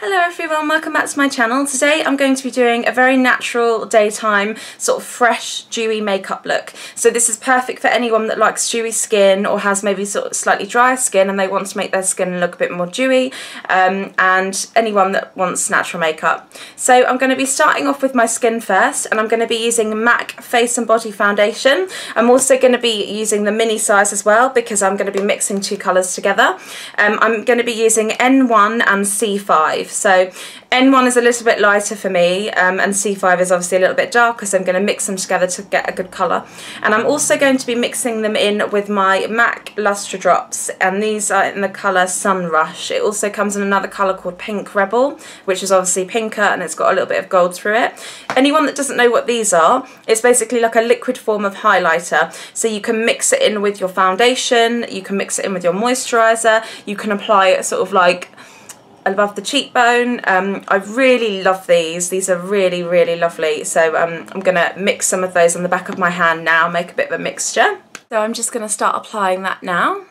Hello everyone, welcome back to my channel. Today I'm going to be doing a very natural daytime sort of fresh dewy makeup look. So this is perfect for anyone that likes dewy skin or has maybe sort of slightly drier skin and they want to make their skin look a bit more dewy, and anyone that wants natural makeup. So I'm going to be starting off with my skin first, and I'm going to be using MAC Face and Body Foundation. I'm also going to be using the mini size as well because I'm going to be mixing two colours together. I'm going to be using N1 and C5. So N1 is a little bit lighter for me, and C5 is obviously a little bit darker, so I'm going to mix them together to get a good colour. And I'm also going to be mixing them in with my MAC Lustre Drops, and these are in the colour Sun Rush. It also comes in another colour called Pink Rebel, which is obviously pinker and it's got a little bit of gold through it. Anyone that doesn't know what these are, it's basically like a liquid form of highlighter. So you can mix it in with your foundation, you can mix it in with your moisturiser, you can apply it sort of like above the cheekbone. I really love these. These are really, really lovely. So I'm going to mix some of those on the back of my hand now, make a bit of a mixture. So I'm just going to start applying that now.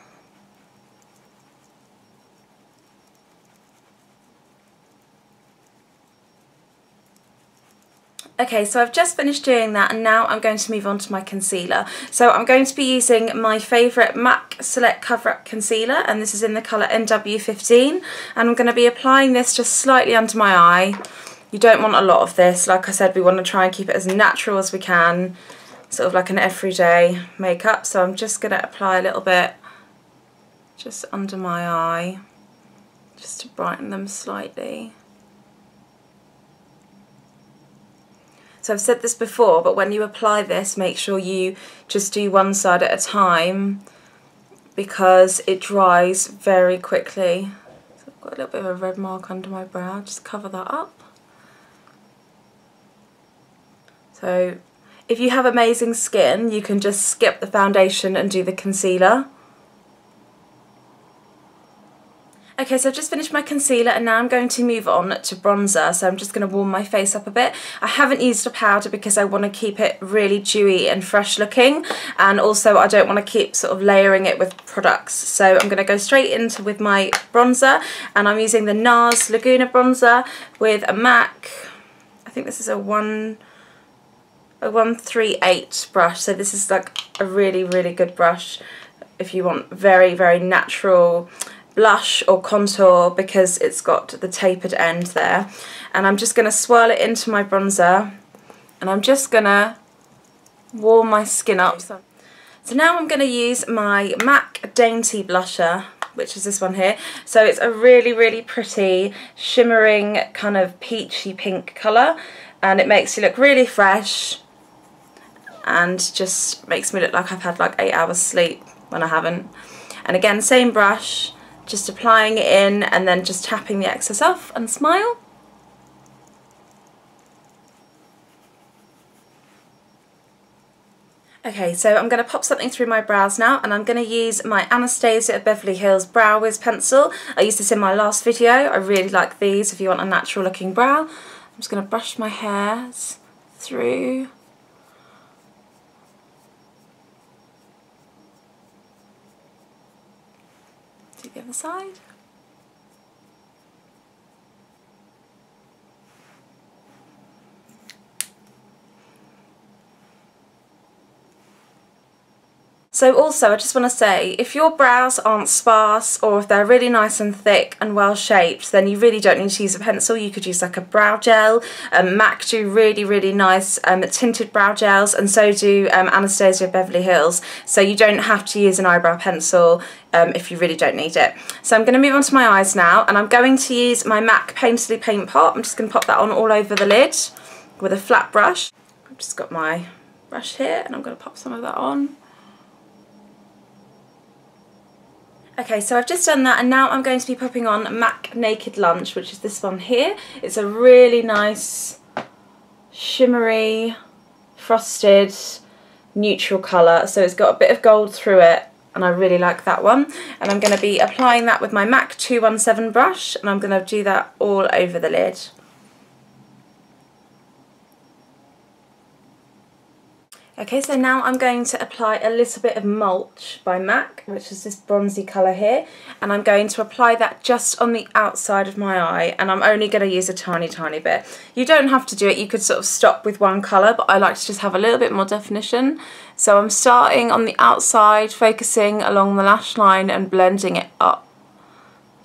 Okay, so I've just finished doing that and now I'm going to move on to my concealer. So I'm going to be using my favourite MAC Select Cover Up Concealer, and this is in the colour NW15, and I'm going to be applying this just slightly under my eye. You don't want a lot of this. Like I said, we want to try and keep it as natural as we can, sort of like an everyday makeup. So I'm just going to apply a little bit just under my eye, just to brighten them slightly. So I've said this before, but when you apply this, make sure you just do one side at a time because it dries very quickly. So I've got a little bit of a red mark under my brow, just cover that up. So if you have amazing skin, you can just skip the foundation and do the concealer. Okay, so I've just finished my concealer and now I'm going to move on to bronzer. So I'm just going to warm my face up a bit. I haven't used a powder because I want to keep it really dewy and fresh looking, and also I don't want to keep sort of layering it with products. So I'm going to go straight into with my bronzer, and I'm using the NARS Laguna bronzer with a MAC, I think this is a 138 brush. So this is like a really, really good brush if you want very, very natural blush or contour because it's got the tapered end there. And I'm just going to swirl it into my bronzer and I'm just going to warm my skin up. So now I'm going to use my MAC Dainty blusher, which is this one here. So it's a really, really pretty shimmering kind of peachy pink colour, and it makes you look really fresh and just makes me look like I've had like 8 hours sleep when I haven't. And again, same brush, just applying it in and then just tapping the excess off, and smile. Okay, so I'm going to pop something through my brows now, and I'm going to use my Anastasia Beverly Hills Brow Wiz pencil. I used this in my last video. I really like these if you want a natural looking brow. I'm just going to brush my hairs through. To the other side. So also I just want to say, if your brows aren't sparse or if they're really nice and thick and well shaped, then you really don't need to use a pencil. You could use like a brow gel. MAC do really, really nice tinted brow gels, and so do Anastasia Beverly Hills. So you don't have to use an eyebrow pencil if you really don't need it. So I'm going to move on to my eyes now, and I'm going to use my MAC Painterly Paint Pot. I'm just going to pop that on all over the lid with a flat brush. I've just got my brush here and I'm going to pop some of that on. Okay, so I've just done that, and now I'm going to be popping on MAC Naked Lunch, which is this one here. It's a really nice shimmery, frosted, neutral colour. So it's got a bit of gold through it, and I really like that one. And I'm going to be applying that with my MAC 217 brush, and I'm going to do that all over the lid. Okay, so now I'm going to apply a little bit of Mulch by MAC, which is this bronzy colour here, and I'm going to apply that just on the outside of my eye, and I'm only going to use a tiny bit. You don't have to do it, you could sort of stop with one colour, but I like to just have a little bit more definition. So I'm starting on the outside, focusing along the lash line and blending it up,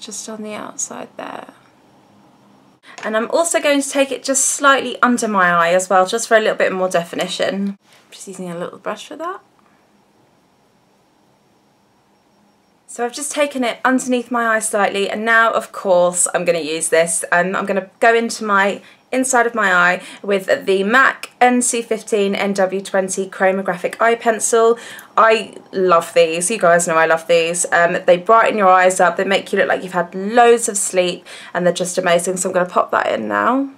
just on the outside there. And I'm also going to take it just slightly under my eye as well, just for a little bit more definition. Just using a little brush for that. So I've just taken it underneath my eye slightly, and now of course I'm going to use this. I'm going to go into my inside of my eye with the MAC NC15 NW20 Chromographic eye pencil. I love these, you guys know I love these. They brighten your eyes up, they make you look like you've had loads of sleep, and they're just amazing. So I'm going to pop that in now.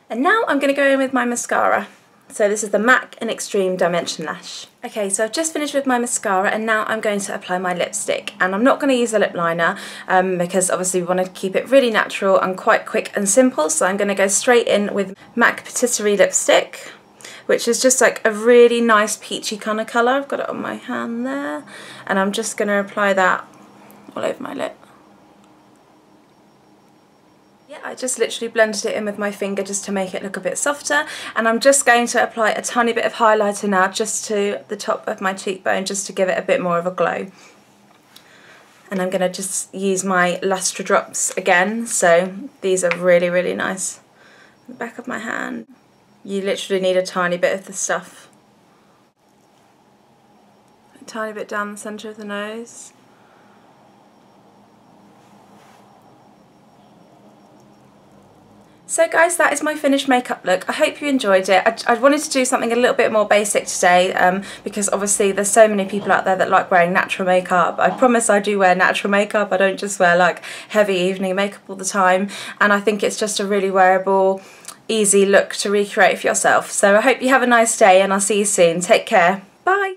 And now I'm going to go in with my mascara. So this is the MAC in Extreme Dimension Lash. Okay, so I've just finished with my mascara, and now I'm going to apply my lipstick. And I'm not going to use a lip liner because obviously we want to keep it really natural and quite quick and simple. So I'm going to go straight in with MAC Patisserie Lipstick, which is just like a really nice peachy kind of colour. I've got it on my hand there, and I'm just going to apply that all over my lip. I just literally blended it in with my finger just to make it look a bit softer, and I'm just going to apply a tiny bit of highlighter now just to the top of my cheekbone just to give it a bit more of a glow. And I'm going to just use my Lustre Drops again, so these are really nice. The back of my hand, you literally need a tiny bit of the stuff. A tiny bit down the centre of the nose. So guys, that is my finished makeup look. I hope you enjoyed it. I wanted to do something a little bit more basic today because obviously there's so many people out there that like wearing natural makeup. I promise I do wear natural makeup. I don't just wear like heavy evening makeup all the time, and I think it's just a really wearable, easy look to recreate for yourself. So I hope you have a nice day, and I'll see you soon. Take care. Bye.